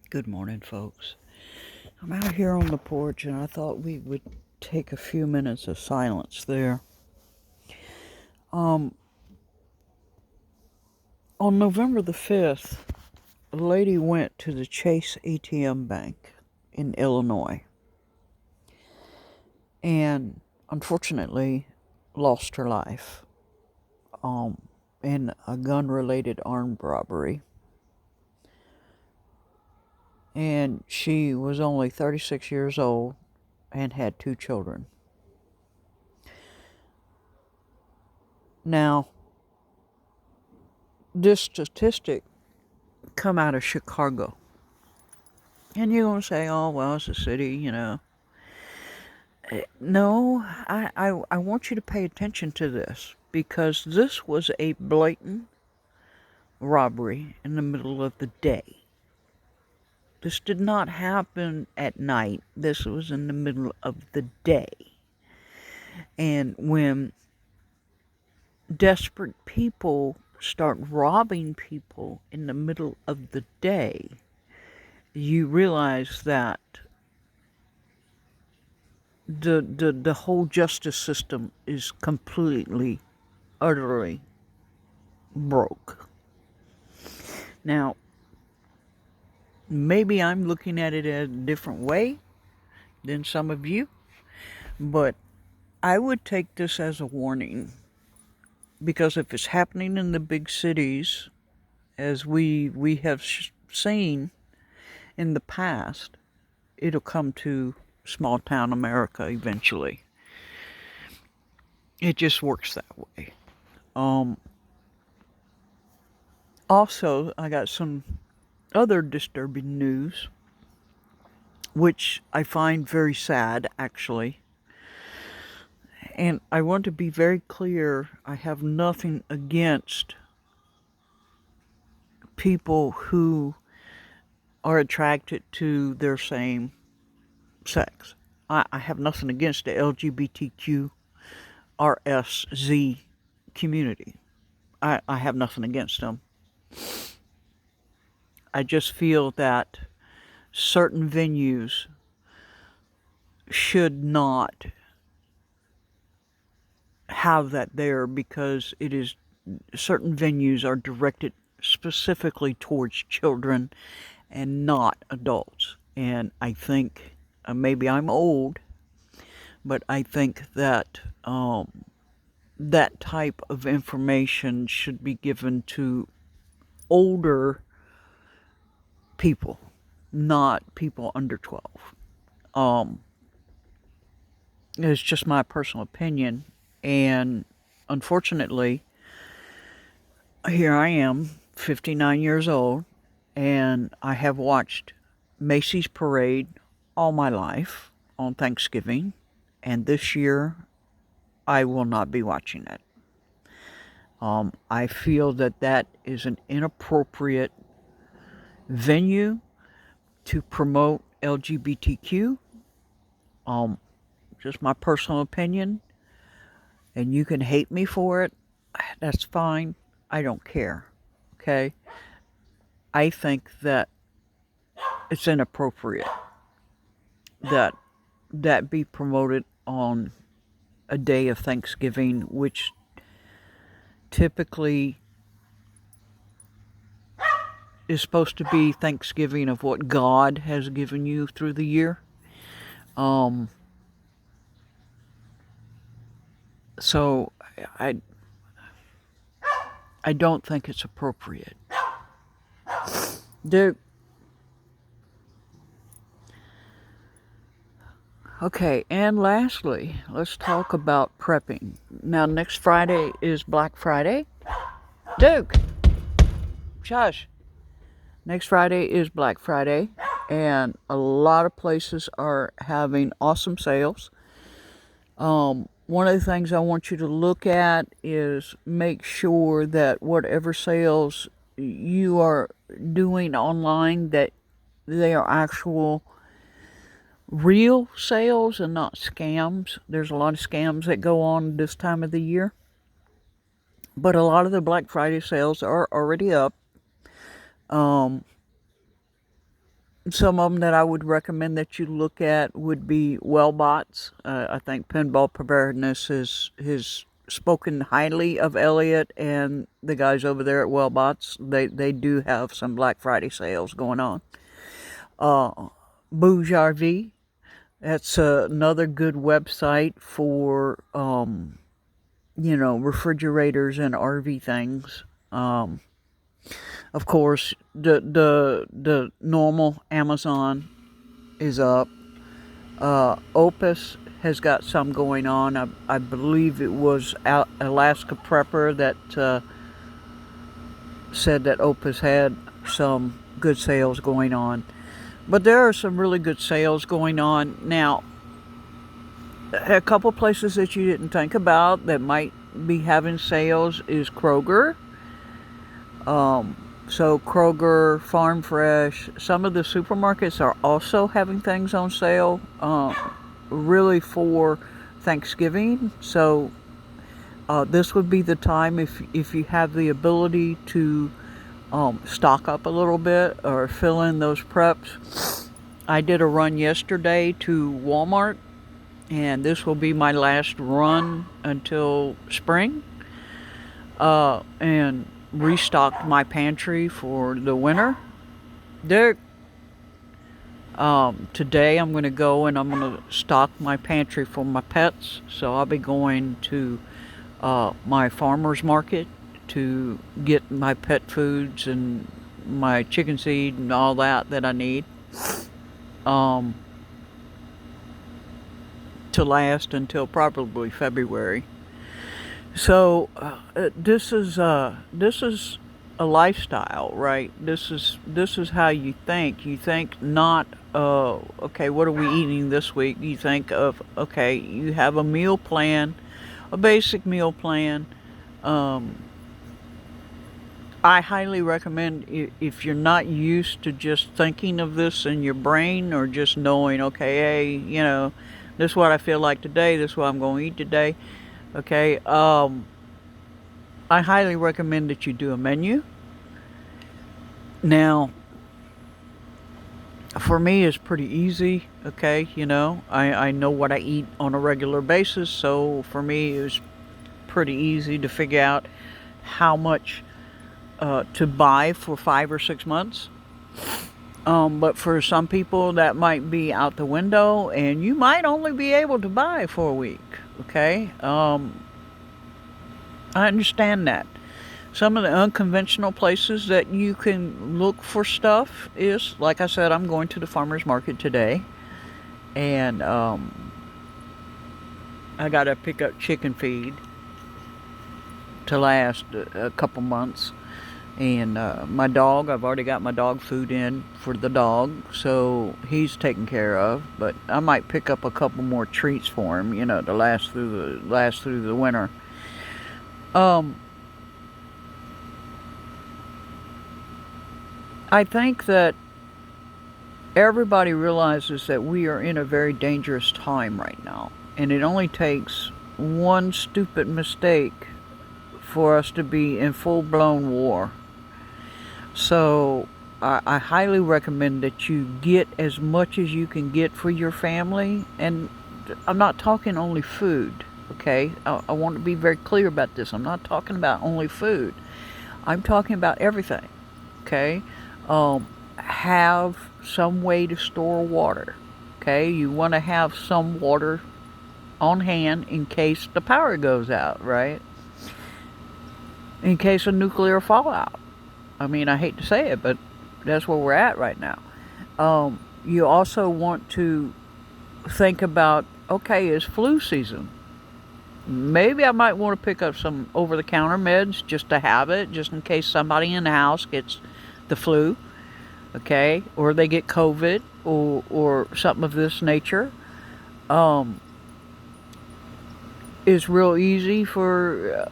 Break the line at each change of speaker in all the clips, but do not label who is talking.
Good morning, folks. I'm out here on the porch and I thought we would take a few minutes of silence there. Um, on November the 5th, a lady went to the Chase ATM Bank in Illinois and unfortunately lost her life in a gun related armed robbery. And she was only 36 years old and had two children. Now, this statistic come out of Chicago. And you're going to say, oh, well, it's a city. No, I want you to pay attention to this because this was a blatant robbery in the middle of the day. This did not happen at night. This was in the middle of the day. And when desperate people start robbing people in the middle of the day, you realize that the whole justice system is completely, utterly broke. Now, maybe I'm looking at it a different way than some of you, but I would take this as a warning because if it's happening in the big cities, as we have seen in the past, it'll come to small town America eventually. It just works that way. Also, I got some other disturbing news, which I find very sad, actually. And I want to be very clear, I have nothing against people who are attracted to their same sex. I have nothing against the LGBTQ RSZ community. I have nothing against them. I just feel that certain venues should not have that there because it is certain venues are directed specifically towards children and not adults. And I think maybe I'm old, but I think that that type of information should be given to older people, not people under 12. It's just my personal opinion. And unfortunately, here I am, 59 years old, and I have watched Macy's Parade all my life on Thanksgiving, and this year I will not be watching it. I feel that that is an inappropriate venue to promote LGBTQ. Just my personal opinion, and you can hate me for it. That's fine. I don't care. Okay? I think that it's inappropriate that that be promoted on a day of Thanksgiving, which typically is supposed to be Thanksgiving of what God has given you through the year. So I I don't think it's appropriate. Dude. Okay, and lastly, let's talk about prepping. Now, next Friday is Black Friday. Duke, shush. Next Friday is Black Friday, and a lot of places are having awesome sales. One of the things I want you to look at is make sure that whatever sales you are doing online, that they are actual real sales and not scams. There's a lot of scams that go on this time of the year, but a lot of the Black Friday sales are already up. Some of them that I would recommend that you look at would be Wellbots. I think Pinball Preparedness has spoken highly of Elliot and the guys over there at Wellbots. They do have some Black Friday sales going on. Bouge RV. That's another good website for refrigerators and RV things. Of course, the normal Amazon is up. Opus has got some going on. I believe it was Alaska Prepper that said that Opus had some good sales going on. But there are some really good sales going on. Now, a couple places that you didn't think about that might be having sales is Kroger. So Kroger, Farm Fresh, some of the supermarkets are also having things on sale, really for Thanksgiving. So this would be the time if you have the ability to stock up a little bit or fill in those preps. I did a run yesterday to Walmart, and this will be my last run until spring. And restocked my pantry for the winter. Today I'm going to go and I'm going to stock my pantry for my pets. So I'll be going to my farmer's market to get my pet foods and my chicken seed and all that I need to last until probably February. So this is a lifestyle, right? This is how you think. You think not, okay, what are we eating this week? You think of, okay, you have a meal plan, a basic meal plan. I highly recommend, if you're not used to just thinking of this in your brain or just knowing, okay, hey, this is what I feel like today, this is what I'm going to eat today. Okay, I highly recommend that you do a menu. Now, for me, it's pretty easy. Okay, I know what I eat on a regular basis, so for me, it was pretty easy to figure out how much to buy for 5 or 6 months. But for some people, that might be out the window, and you might only be able to buy for a week. Okay, I understand that. Some of the unconventional places that you can look for stuff is, like I said, I'm going to the farmer's market today, and I gotta pick up chicken feed to last a couple months. And my dog, I've already got my dog food in for the dog, so he's taken care of. But I might pick up a couple more treats for him, to last through the winter. I think that everybody realizes that we are in a very dangerous time right now, and it only takes one stupid mistake for us to be in full-blown war. So I highly recommend that you get as much as you can get for your family. And I'm not talking only food, okay? I want to be very clear about this. I'm not talking about only food. I'm talking about everything, okay? Have some way to store water, okay? You want to have some water on hand in case the power goes out, right? In case of nuclear fallout. I mean, I hate to say it, but that's where we're at right now. You also want to think about, okay, it's flu season. Maybe I might want to pick up some over-the-counter meds just to have it, just in case somebody in the house gets the flu, okay, or they get COVID or something of this nature. It's real easy for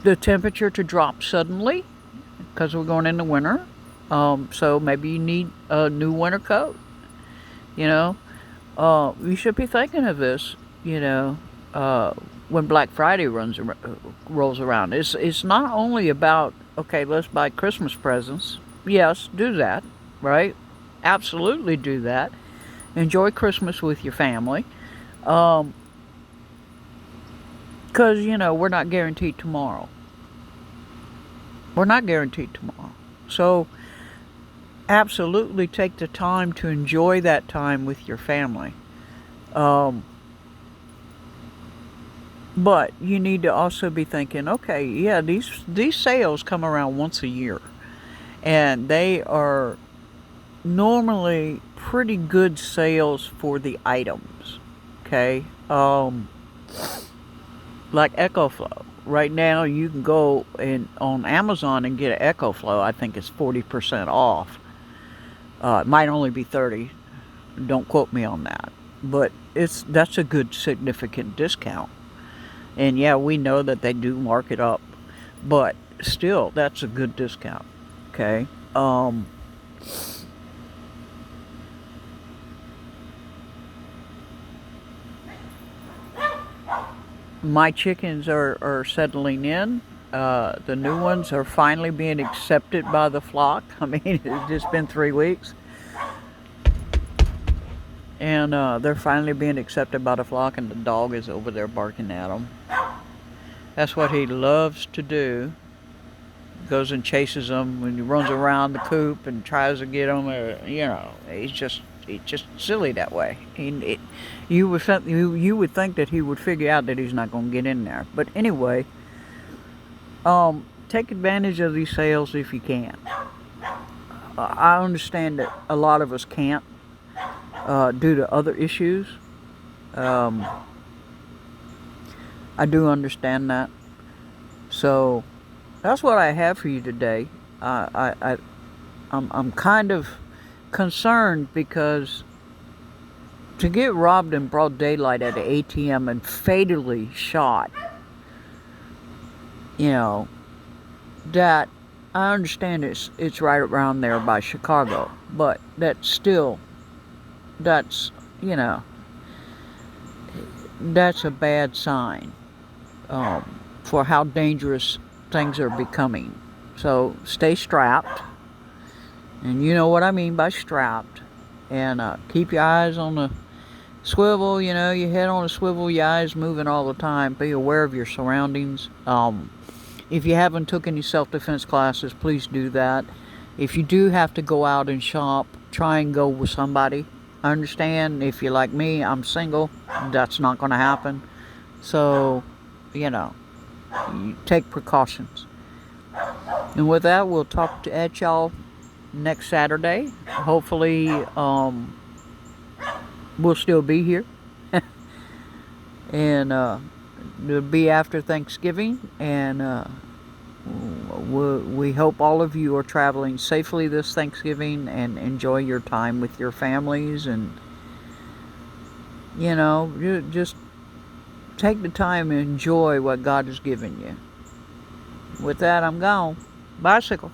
the temperature to drop suddenly because we're going into winter. So maybe you need a new winter coat. You should be thinking of this, when Black Friday rolls around. It's not only about, okay, let's buy Christmas presents. Yes, do that. right? Absolutely do that. Enjoy Christmas with your family. Because, we're not guaranteed tomorrow. We're not guaranteed tomorrow. So, absolutely take the time to enjoy that time with your family. Um, but you need to also be thinking, okay, yeah, these sales come around once a year, and they are normally pretty good sales for the items. Okay, like EcoFlow. Right now, you can go on Amazon and get an EcoFlow. I think it's 40% off. It might only be 30. Don't quote me on that, but that's a good significant discount. And yeah, we know that they do mark it up, but still, that's a good discount. Okay. My chickens are settling in. The new ones are finally being accepted by the flock. I mean, it's just been 3 weeks. And they're finally being accepted by the flock, and the dog is over there barking at them. That's what he loves to do. Goes and chases them when he runs around the coop and tries to get them. He's just silly that way. You would think that he would figure out that he's not going to get in there. But anyway, take advantage of these sales if you can. I understand that a lot of us can't due to other issues. I do understand that. So that's what I have for you today. I'm kind of concerned because to get robbed in broad daylight at an ATM and fatally shot, that I understand it's right around there by Chicago, but that's a bad sign for how dangerous things are becoming. So stay strapped, and you know what I mean by strapped, and keep your eyes on the swivel, your head on a swivel, your eyes moving all the time. Be aware of your surroundings. If you haven't took any self-defense classes, please do that. If you do have to go out and shop, try and go with somebody. I understand if you're like me, I'm single, that's not going to happen. So, you take precautions. And with that, we'll talk at y'all next Saturday. Hopefully, we'll still be here. And it'll be after Thanksgiving. And we hope all of you are traveling safely this Thanksgiving and enjoy your time with your families. And, just take the time and enjoy what God has given you. With that, I'm gone. Bicycle.